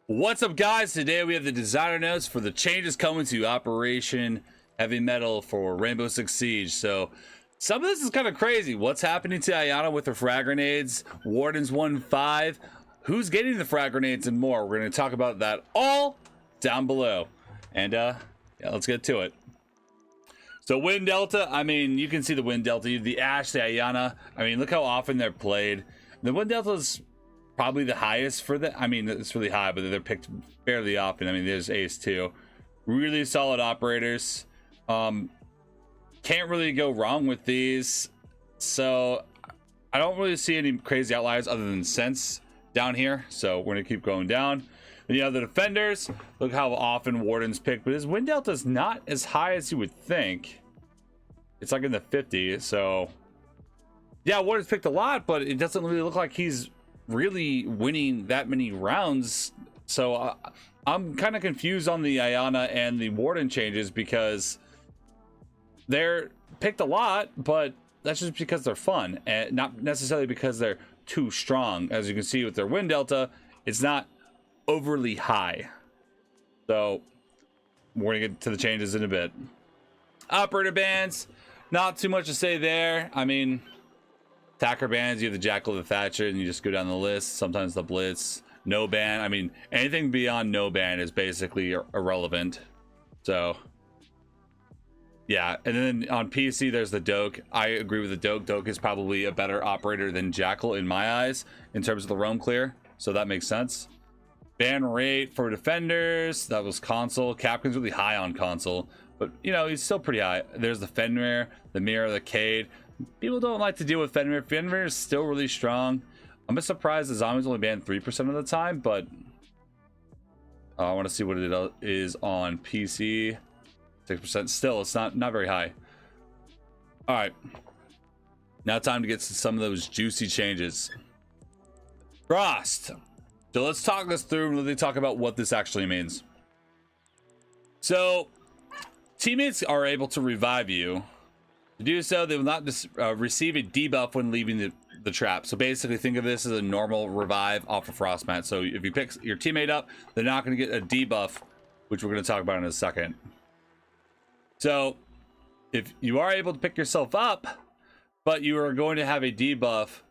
What's up, guys? Today we have the designer notes for the changes coming to Operation Heavy Mettle for Rainbow Six Siege. So some of this is kind of crazy. What's happening to Iana with her frag grenades? Warden's 1-5. Who's getting the frag grenades and more? We're going to talk about that all down below. And yeah, let's get to it. So win delta, I mean, you can see the win delta. The Ash, the Iana, I mean, look how often they're played. The win delta is probably the highest for the, I mean, it's really high, but they're picked fairly often. I mean, there's Ace too. Really solid operators. Can't really go wrong with these. So I don't really see any crazy outliers other than Sens down here. So we're gonna keep going down. Then you have the defenders. Look how often Warden's picked, but his win delta is not as high as you would think. It's like in the 50s. So yeah, Warden's picked a lot, but it doesn't really look like he's really winning that many rounds. So I'm kind of confused on the Iana and the Warden changes because they're picked a lot, but that's just because they're fun and not necessarily because they're too strong. As you can see with their win delta, it's not overly high. So we're gonna get to the changes in a bit. Operator bans, not too much to say there. I mean, attacker bans, you have the Jackal, the Thatcher, and you just go down the list. Sometimes the Blitz, no ban. I mean, anything beyond no ban is basically irrelevant. So yeah, and then on PC there's the Doke. I agree with the Doke. Doke is probably a better operator than Jackal in my eyes in terms of the roam clear, so that makes sense. Ban rate for defenders, that was console. Captain's really high on console, but you know, he's still pretty high. There's the Fenrir, the Mirror, the Cade. People don't like to deal with Fenrir. Fenrir is still really strong. I'm just surprised the zombies only banned 3% of the time, but I want to see what it is on PC. 6%. Still, it's not very high. All right, now time to get to some of those juicy changes. Frost. So let's talk this through and let's talk about what this actually means. So teammates are able to revive you. To do so, they will not receive a debuff when leaving the trap. So basically, think of this as a normal revive off of Frost mat. So if you pick your teammate up, they're not going to get a debuff, which we're going to talk about in a second. So if you are able to pick yourself up, but you are going to have a debuff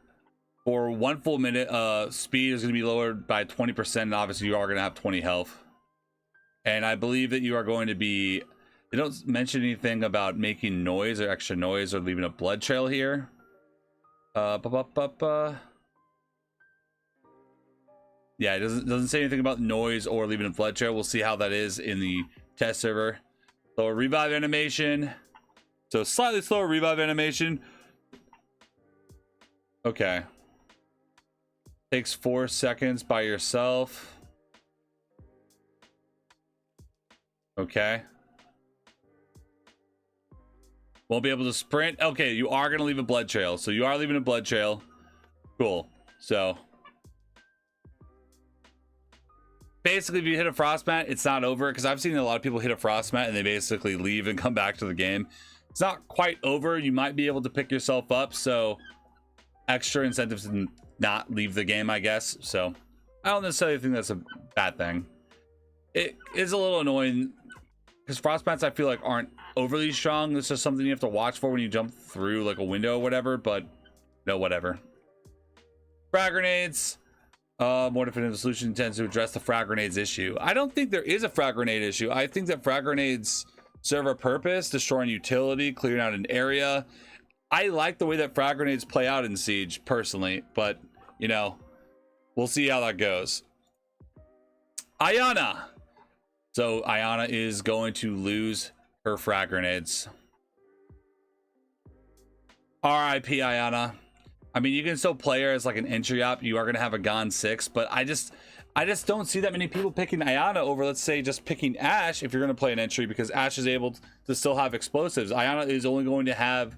for 1 full minute, speed is going to be lowered by 20%, and obviously you are going to have 20 health. And I believe that you are going to be, they don't mention anything about making noise or extra noise or leaving a blood trail here. Yeah, it doesn't say anything about noise or leaving a blood trail. We'll see how that is in the test server. So a revive animation. So slightly slower revive animation. Okay. Takes 4 seconds by yourself. Okay. Won't be able to sprint. Okay, you are going to leave a blood trail. So you are leaving a blood trail. Cool. So basically, if you hit a frost mat, it's not over, because I've seen a lot of people hit a frost mat and they basically leave and come back to the game. It's not quite over. You might be able to pick yourself up, so extra incentives to not leave the game, I guess. So I don't necessarily think that's a bad thing. It is a little annoying because frost mats, I feel like, aren't overly strong. It's just something you have to watch for when you jump through like a window or whatever, but no, whatever. Frag grenades. More definitive solution tends to address the frag grenades issue. I don't think there is a frag grenade issue. I think that frag grenades serve a purpose, destroying utility, clearing out an area. I like the way that frag grenades play out in Siege personally, but you know, we'll see how that goes. Iana. So Iana is going to lose her frag grenades. RIP Iana. I mean, you can still play her as like an entry op. You are going to have a Gon 6, but I just don't see that many people picking Iana over, let's say, just picking Ash if you're going to play an entry, because Ash is able to still have explosives. Iana is only going to have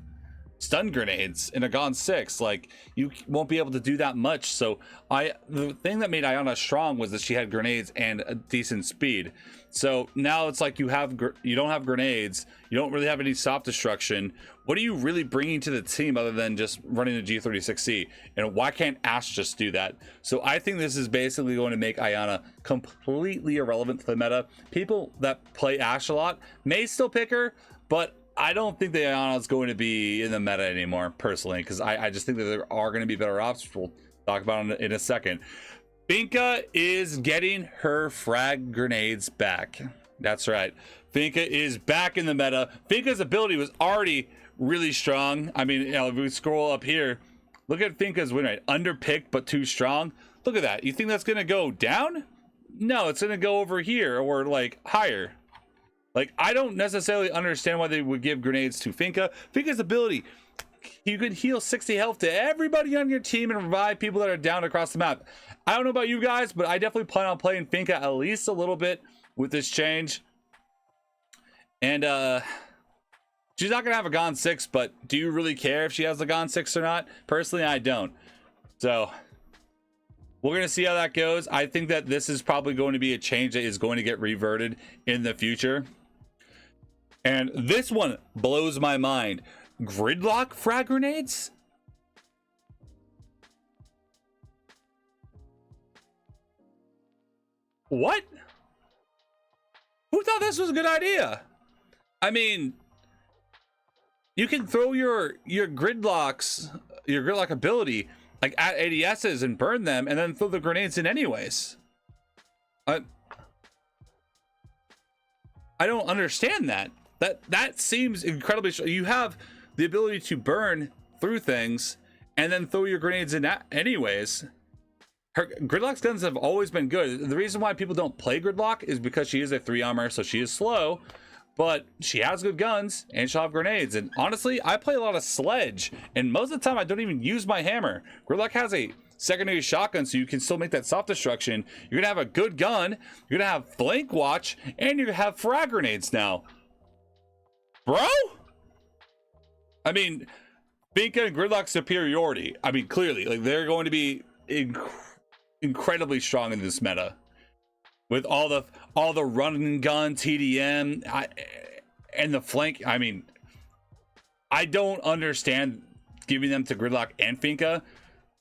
stun grenades in a Gone 6. Like, you won't be able to do that much. So the thing that made Iana strong was that she had grenades and a decent speed. So now it's like you don't have grenades, you don't really have any stop destruction. What are you really bringing to the team other than just running a G36C? And why can't Ashe just do that? So I think this is basically going to make Iana completely irrelevant to the meta. People that play Ashe a lot may still pick her, but I don't think that Iana is going to be in the meta anymore, personally, because I just think that there are going to be better options. We'll talk about it in a second. Finka is getting her frag grenades back. That's right. Finka is back in the meta. Finka's ability was already really strong. I mean, if we scroll up here, look at Finka's win rate. Underpicked, but too strong. Look at that. You think that's going to go down? No, it's going to go over here or like higher. Like, I don't necessarily understand why they would give grenades to Finka. Finka's ability, you can heal 60 health to everybody on your team and revive people that are down across the map. I don't know about you guys, but I definitely plan on playing Finka at least a little bit with this change. And she's not gonna have a Gone 6, but do you really care if she has the Gone 6 or not? Personally, I don't. So we're gonna see how that goes. I think that this is probably going to be a change that is going to get reverted in the future. And this one blows my mind. Gridlock frag grenades? What? Who thought this was a good idea? I mean, you can throw your Gridlock ability like at ADSs and burn them and then throw the grenades in anyways. I don't understand that. That seems incredibly strong. You have the ability to burn through things and then throw your grenades in that anyways. Gridlock's guns have always been good. The reason why people don't play Gridlock is because she is a 3 armor, so she is slow, but she has good guns and she'll have grenades. And honestly, I play a lot of Sledge, and most of the time I don't even use my hammer. Gridlock has a secondary shotgun, so you can still make that soft destruction. You're gonna have a good gun, you're gonna have flank watch, and you're gonna have frag grenades now. Bro? I mean, Finka and Gridlock superiority. I mean, clearly, like, they're going to be incredibly strong in this meta with all the run and gun TDM and the flank. I mean, I don't understand giving them to Gridlock and Finka,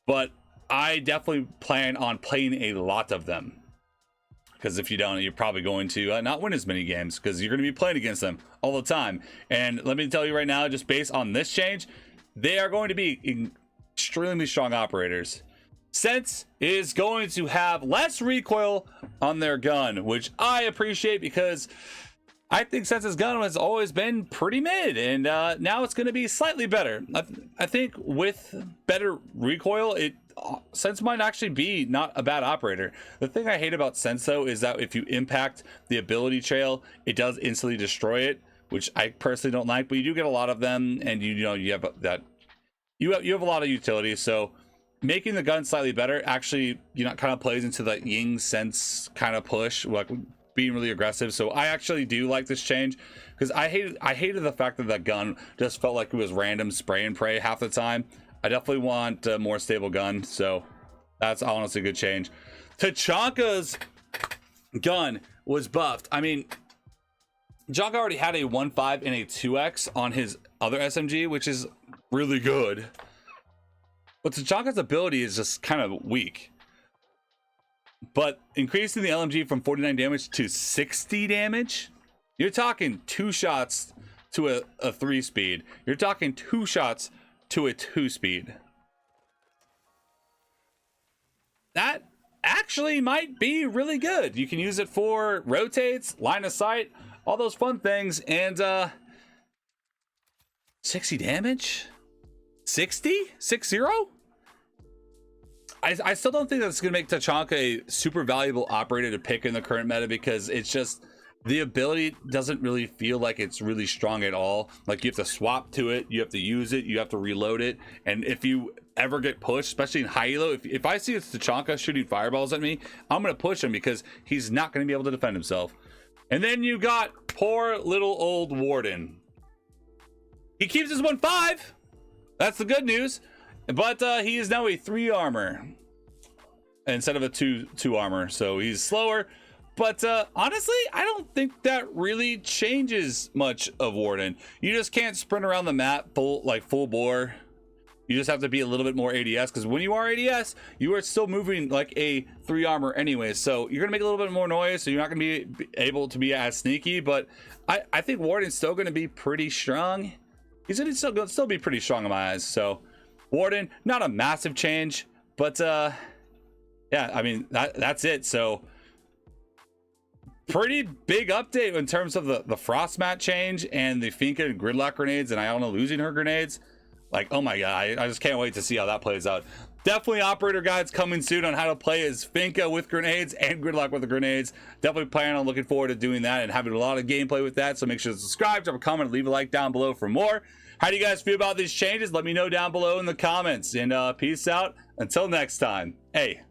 but I definitely plan on playing a lot of them, because if you don't, you're probably going to not win as many games because you're going to be playing against them all the time. And let me tell you right now, just based on this change, they are going to be extremely strong operators. Sens is going to have less recoil on their gun, which I appreciate, because I think Sens's gun has always been pretty mid, and now it's going to be slightly better. I think with better recoil, Sens might actually be not a bad operator. The thing I hate about Sens, though, is that if you impact the ability trail, it does instantly destroy it, which I personally don't like. But you do get a lot of them, and you have a lot of utility. So making the gun slightly better actually, kind of plays into the Ying Sens kind of push, like being really aggressive. So I actually do like this change, because I hated the fact that that gun just felt like it was random spray and pray half the time. I definitely want a more stable gun, so that's honestly a good change. Tachanka's gun was buffed. I mean, Tachanka already had a 1.5 and a 2x on his other SMG, which is really good. But Tachanka's ability is just kind of weak. But increasing the LMG from 49 damage to 60 damage, you're talking 2 shots to a 3-speed. You're talking 2 shots to a 2-speed. That actually might be really good. You can use it for rotates, line of sight, all those fun things. And 60 damage? 60? 60? I still don't think that's going to make Tachanka a super valuable operator to pick in the current meta, because it's just, the ability doesn't really feel like it's really strong at all. Like, you have to swap to it, you have to use it, you have to reload it. And if you ever get pushed, especially in high elo, if I see it's Tachanka shooting fireballs at me, I'm going to push him, because he's not going to be able to defend himself. And then you got poor little old Warden. He keeps his 1.5. That's the good news. But he is now a 3 armor instead of a 2 armor, so he's slower. But honestly, I don't think that really changes much of Warden. You just can't sprint around the map full bore. You just have to be a little bit more ADS, because when you are ADS, you are still moving like a 3 armor anyway. So you're gonna make a little bit more noise, so you're not gonna be able to be as sneaky. But I think Warden's still gonna be pretty strong. He's gonna still be pretty strong in my eyes. So Warden, not a massive change, but yeah, I mean that's it. So pretty big update in terms of the frost mat change and the Finka and Gridlock grenades and Iana losing her grenades. Like, oh my god, I just can't wait to see how that plays out. Definitely operator guides coming soon on how to play as Finka with grenades and Gridlock with the grenades. Definitely plan on looking forward to doing that and having a lot of gameplay with that. So make sure to subscribe, drop a comment, leave a like down below for more. How do you guys feel about these changes? Let me know down below in the comments. And peace out. Until next time. Hey.